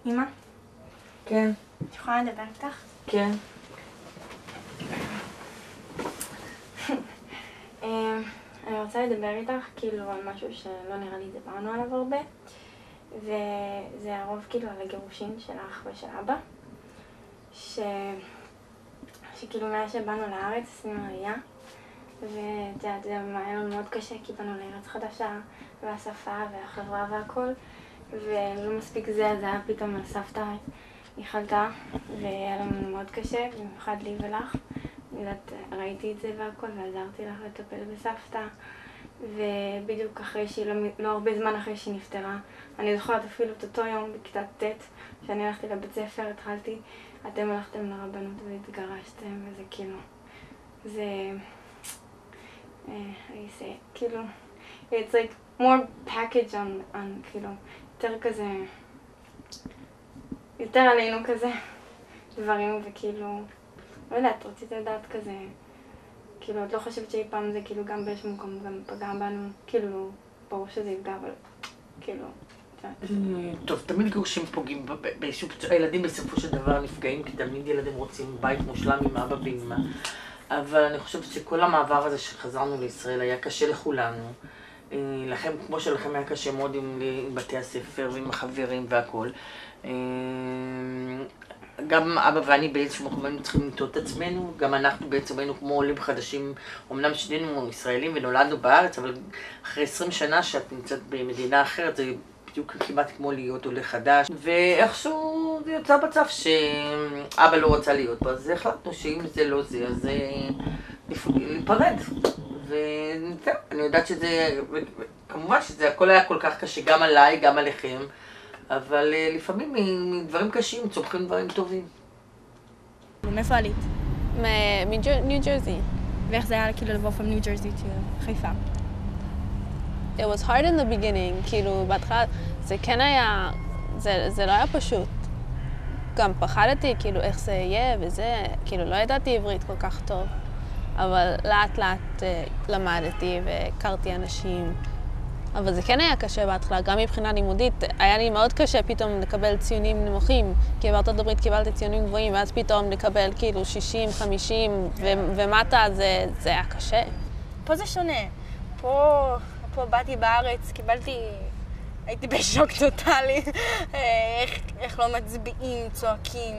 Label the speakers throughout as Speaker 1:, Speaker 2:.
Speaker 1: אמא?
Speaker 2: כן.
Speaker 1: את יכולה לדבר איתך?
Speaker 2: כן.
Speaker 1: אני רוצה לדבר איתך כאילו על משהו שלא נראה לי דיברנו עליו הרבה, וזה הרוב כאילו על הגירושין של האח ושל אבא, שכאילו מאז שבאנו לארץ עשינו עלייה, ואת יודעת, זה היה לנו מאוד קשה כי באנו לארץ חדשה, והשפה והחברה והכל, ולא מספיק זה, אז היה פתאום הסבתא היא חלתה, והיה לנו מאוד קשה, במיוחד לי ולך. ראיתי את זה והכל ועזרתי לך לטפל בסבתא, ובדיוק אחרי שהיא, לא הרבה זמן אחרי שהיא נפטרה, אני זוכרת אפילו את אותו יום בכיתה ט' שאני הלכתי לבית ספר, התחלתי, אתם הלכתם לרבנות והתגרשתם, וזה כאילו, זה, כאילו, it's like more package on כאילו, יותר כזה, יותר עלינו כזה דברים, וכאילו, לא יודעת, רציתי לדעת כזה, כאילו, את לא חושבת שאי פעם זה כאילו גם באיזשהו מקום גם פגע בנו, כאילו, ברור שזה יפגע, אבל כאילו,
Speaker 2: טוב, תמיד גירושים פוגעים, הילדים בסופו של דבר נפגעים, כי תמיד ילדים רוצים בית מושלם עם אבא ואמא, אבל אני חושבת שכל המעבר הזה שחזרנו לישראל היה קשה לכולנו, לכם, כמו שלכם היה קשה מאוד עם בתי הספר ועם החברים והכל. גם אבא ואני באיזשהו מקום היינו צריכים למצוא את עצמנו, גם אנחנו בעצם היינו כמו עולים חדשים, אמנם שנינו ישראלים ונולדנו בארץ, אבל אחרי 20 שנה שאת נמצאת במדינה אחרת, זה בדיוק כמעט כמו להיות עולה חדש, ואיכשהו זה יוצא בצף שאבא לא רצה להיות בו, אז החלטנו שאם זה לא זה, אז ניפרד. ואני יודעת שזה, כמובן שזה הכל היה כל כך קשה, גם עליי, גם עליכם, אבל לפעמים מדברים קשים צומחים דברים טובים.
Speaker 1: מאיפה עלית?
Speaker 3: מניו ג'רזי.
Speaker 1: ואיך זה היה כאילו לבוא from New Jersey to חיפה?
Speaker 3: It was hard in the beginning, כאילו בהתחלה זה כן היה, זה לא היה פשוט. גם פחדתי כאילו איך זה יהיה וזה, כאילו לא ידעתי עברית כל כך טוב. אבל לאט לאט למדתי והכרתי אנשים. אבל זה כן היה קשה בהתחלה, גם מבחינה לימודית. היה לי מאוד קשה פתאום לקבל ציונים נמוכים, כי בארצות הברית קיבלתי ציונים גבוהים, ואז פתאום לקבל כאילו 60, 50 ומטה, זה היה קשה.
Speaker 1: פה זה שונה. פה באתי בארץ, הייתי בשוק טוטלי. איך לא מצביעים, צועקים.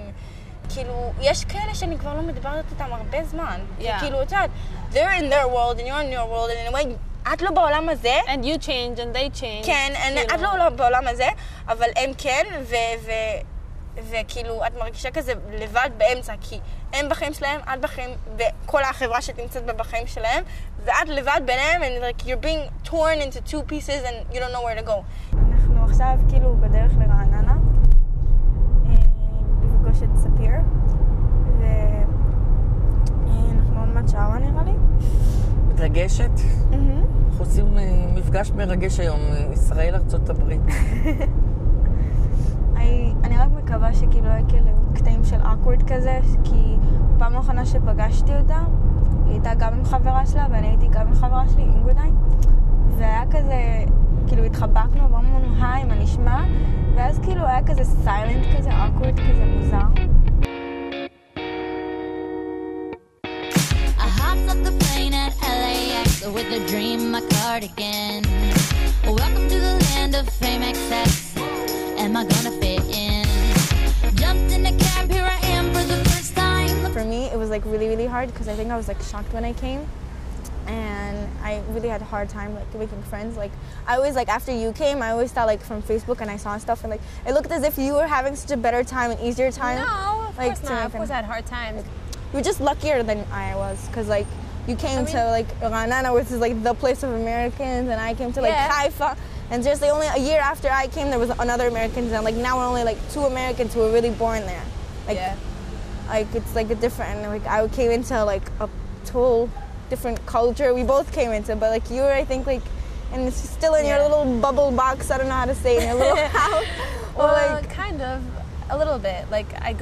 Speaker 1: כאילו, יש כאלה שאני כבר לא מדברת איתם הרבה זמן. כאילו, את יודעת, they're in their world and you're in your world, and in a way, את לא בעולם הזה.
Speaker 3: And you change and they change.
Speaker 1: כן, את לא בעולם הזה, אבל הם כן, וכאילו, את מרגישה כזה לבד באמצע, כי הם בחיים שלהם, את בחיים, וכל החברה שתמצאת בחיים שלהם, ואת לבד ביניהם, and like you're being torn into two pieces and you don't know where to go. אנחנו עכשיו כאילו בדרך לרעננה, לפגוש את ספיר, ואנחנו עוד מעט שעה נראה לי.
Speaker 2: מתרגשת? אנחנו עושים מפגש מרגש היום, ישראל ארצות הברית.
Speaker 1: אני רק מקווה שכאילו היה כאלה קטעים של awkward כזה, כי פעם האחרונה שפגשתי אותה, היא הייתה גם עם חברה שלה, ואני הייתי גם עם חברה שלי, אינגרדיי, והיה כזה, כאילו התחבקנו, ואמרנו, היי, מה נשמע? ואז כאילו היה כזה silent כזה, awkward כזה, מוזר.
Speaker 4: With a dream, my cardigan. Welcome to the land of fame excess. Am I gonna fit in? Jumped in a cab, here I am for the first time.
Speaker 1: For me, it was like really, really hard because I think I was like shocked when I came. And I really had a hard time like making friends. Like I always like after you came, I always thought like from Facebook and I saw stuff and like it looked as if you were having such a better time and easier time.
Speaker 3: No, of
Speaker 1: like,
Speaker 3: course not. Of course I had hard times.
Speaker 1: You were just luckier than I was because like you came to like Ranana, which is like the place of Americans, and I came to like Haifa. And just like only a year after I came, there was another Americans, and like now we're only like 2 Americans who were really born there. Like, like it's like a different. Like I came into like a total different culture. We both came into, but like you were, I think like, and it's still in your little bubble box. I don't know how to say, in your little house.
Speaker 3: Well, like, kind of, a little bit. Like I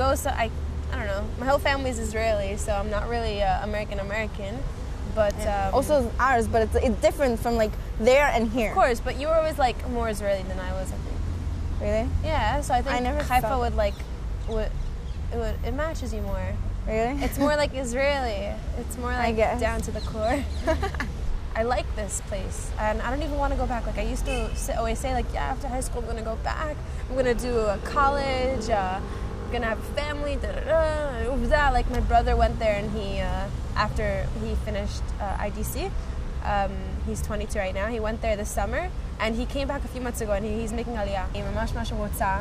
Speaker 3: don't know. My whole family is Israeli, so I'm not really American. But
Speaker 1: also ours, but it's different from like there and here.
Speaker 3: Of course, but you were always like more Israeli than I was, I think.
Speaker 5: Really?
Speaker 3: Yeah, so I think
Speaker 5: never
Speaker 3: Haifa
Speaker 5: felt-
Speaker 3: it matches you more.
Speaker 5: Really?
Speaker 3: It's more like Israeli. It's more like
Speaker 5: guess.
Speaker 3: down to the core. I like this place, and I don't even want to go back. Like I used to always say, like, yeah, after high school, I'm gonna go back. I'm gonna do a college. I'm gonna have a family. Da da da. Like my brother went there, and he after he finished IDC, he's 22 right now. He went there this summer, and he came back a few months ago, and he's making aliyah. אני ממש ממש רוצה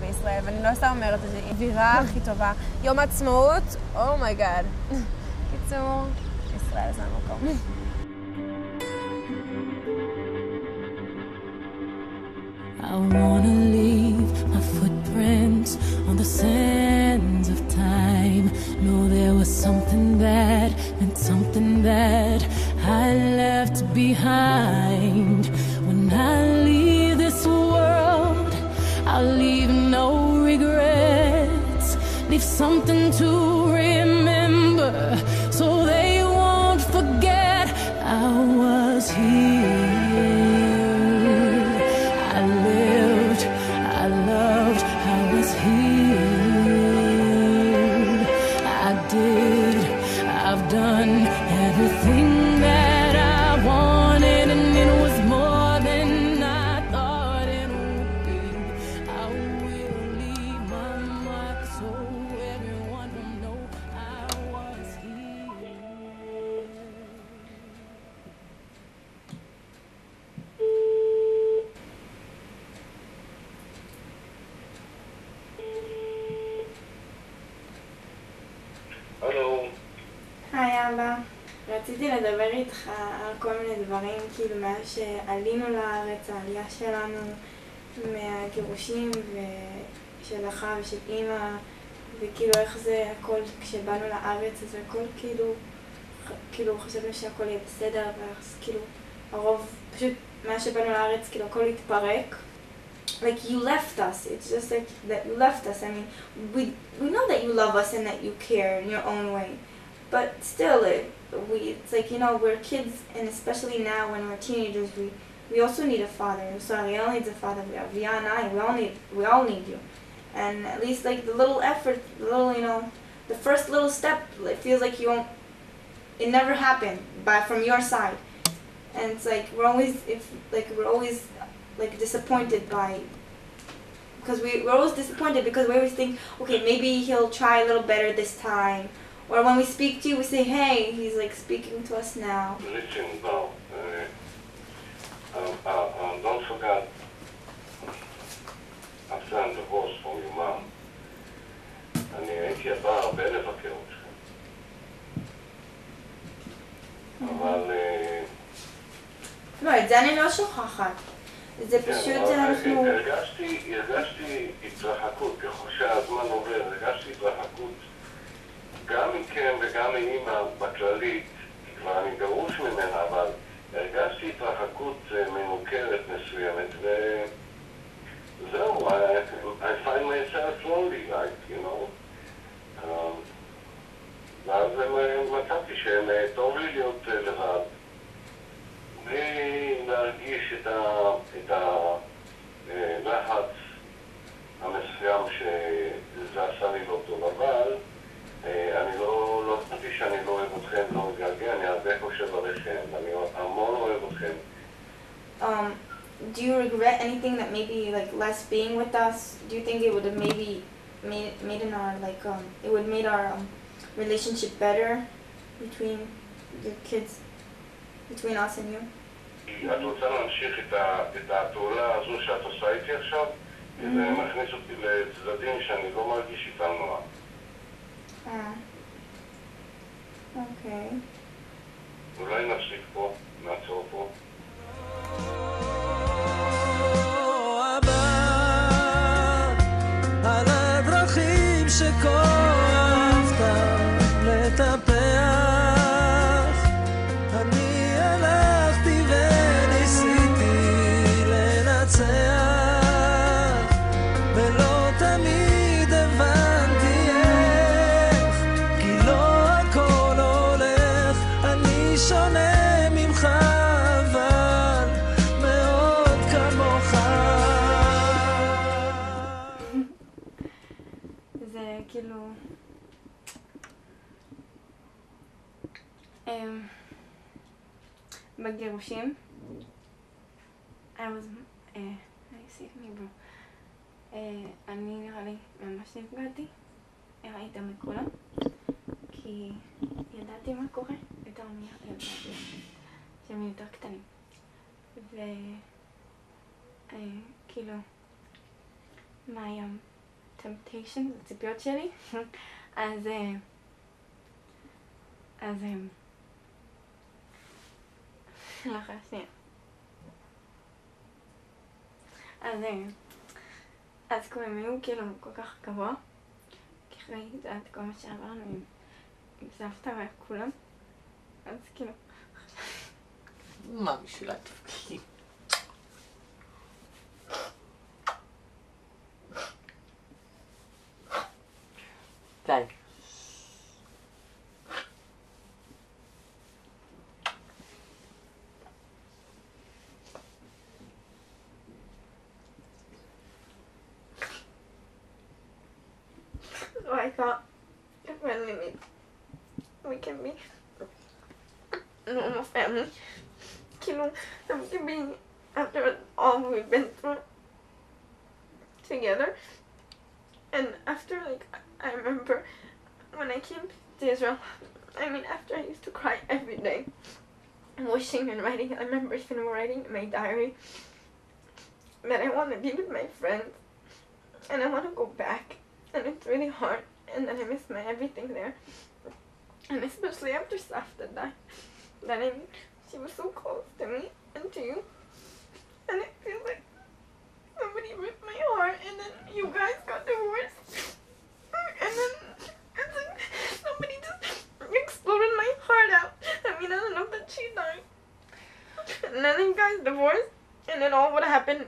Speaker 3: בישראל, ואני לא סתם אומרת את זה, אווירה הכי טובה. יום עצמאות, אומייגאד. קיצור, ישראל זה המקום.
Speaker 6: I wanna leave my footprints on the sands of time. Know there was something that meant something that I left behind. When I leave this world, I'll leave no regrets. Leave something to remember, so they won't forget I was here. I lived, I loved, I was here. I did, I've done everything that I wanted, and it was more than I thought it would be. I will leave my mark so everyone will know I was here.
Speaker 7: הלו,
Speaker 1: היי אבא, רציתי לדבר איתך על כל מיני דברים, כאילו מאז שעלינו לארץ, העלייה שלנו, מהגירושים שלך ושל אמא, וכאילו איך זה הכל, כשבאנו לארץ, אז הכל כאילו חשבנו שהכל יהיה בסדר, וכאילו הרוב, פשוט מאז שבאנו לארץ, כאילו הכל התפרק. Like you left us, it's just like that you left us. I mean, we know that you love us and that you care in your own way, but still, it's like, you know, we're kids, and especially now when we're teenagers, we also need a father. So Ariel needs a father. Avia and I, we all need you, and at least like the little effort, the little, you know, the first little step, it feels like you won't. It never happened, from your side, and it's like we're always like disappointed because we're always disappointed because we always think, okay, maybe he'll try a little better this time, or when we speak to you we say, hey, he's like speaking to us now.
Speaker 7: listen, Bob, don't forget, after I'm divorced from your mom, אני הייתי הבא הרבה לבקר אתכם. אבל...
Speaker 1: לא, את זה אני לא שוכחת. זה פשוט אנחנו...
Speaker 7: הרגשתי התרחקות, ככל שהזמן עובר, הרגשתי התרחקות גם מכם וגם מאמא בכללית, כבר אני גרוש ממנה, אבל הרגשתי התרחקות מנוכרת מסוימת, וזהו, I find myself lonely, like, you know. ואז מצאתי שטוב לי להיות לבד. בלי להרגיש את הלחץ המסוים שזה עשה לי לא טוב, אבל אני לא חשבתי שאני לא אוהב אתכם, לא מגעגע, אני הרבה חושב עליכם, אני המון אוהב אתכם.
Speaker 1: Do you regret anything that maybe like less being with us? Do you think it would have maybe made in our like it would made our relationship better between the kids, between us and you?
Speaker 7: את רוצה להמשיך את הפעולה הזו שאת עושה איתי עכשיו? כי זה מכניס אותי לצדדים שאני לא מרגיש איתם נורא.
Speaker 1: אוקיי.
Speaker 7: אולי נפסיק פה, נעצור פה.
Speaker 8: על הדרכים שכה אהבת לטפח, אני הלכתי וניסיתי לנצח, ולא תמיד הבנתי איך, כי לא הכל הולך, אני שונה ממך אבל מאוד כמוך.
Speaker 1: כאילו... בגירושים, I was... I see it in Hebrew. אני נראה לי ממש נפגעתי, ראיתי מכולם, כי ידעתי מה קורה יותר מילדים שהם יותר קטנים. וכאילו, my temptation, הציפיות שלי, אז לאחר שנייה. אז כבר הם היו כאילו כל כך גבוה, כי ראיתי את כל מה שעברנו עם סבתא וכולם, אז כאילו...
Speaker 2: מה בשביל התפקיד? די.
Speaker 1: So I thought if when we meet, we can be a normal family. כאילו, we can be, after all we've been through together. And after, like, I remember when I came to Israel, I mean, after I used to cry every day, wishing and writing. I remember even writing in my diary that I want to be with my friends and I want to go back. And it's really hard, and then I miss my everything there. And especially after Safta died. Then I mean, she was so close to me and to you. And it feels like somebody ripped my heart, and then you guys got divorced. And then it's like somebody just exploded my heart out. I mean, I don't know that she died. And then you guys divorced, and then all what happened.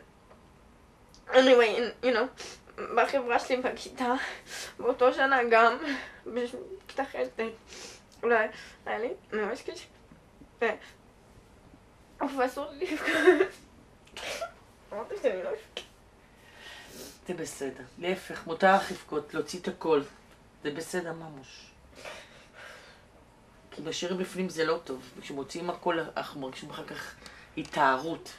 Speaker 1: Anyway, and you know, בחברה שלי בכיתה, באותו שנה גם, בכיתה ח' אולי, היה לי ממש קשה. ופסור לי לבכות. אמרתי שאני לא אבכה.
Speaker 2: זה בסדר. להפך, מותר לך לבכות, להוציא את הכל. זה בסדר ממש. כי בשירים בפנים זה לא טוב. כשמוציאים הכל, אנחנו מרגישים אחר כך התארות.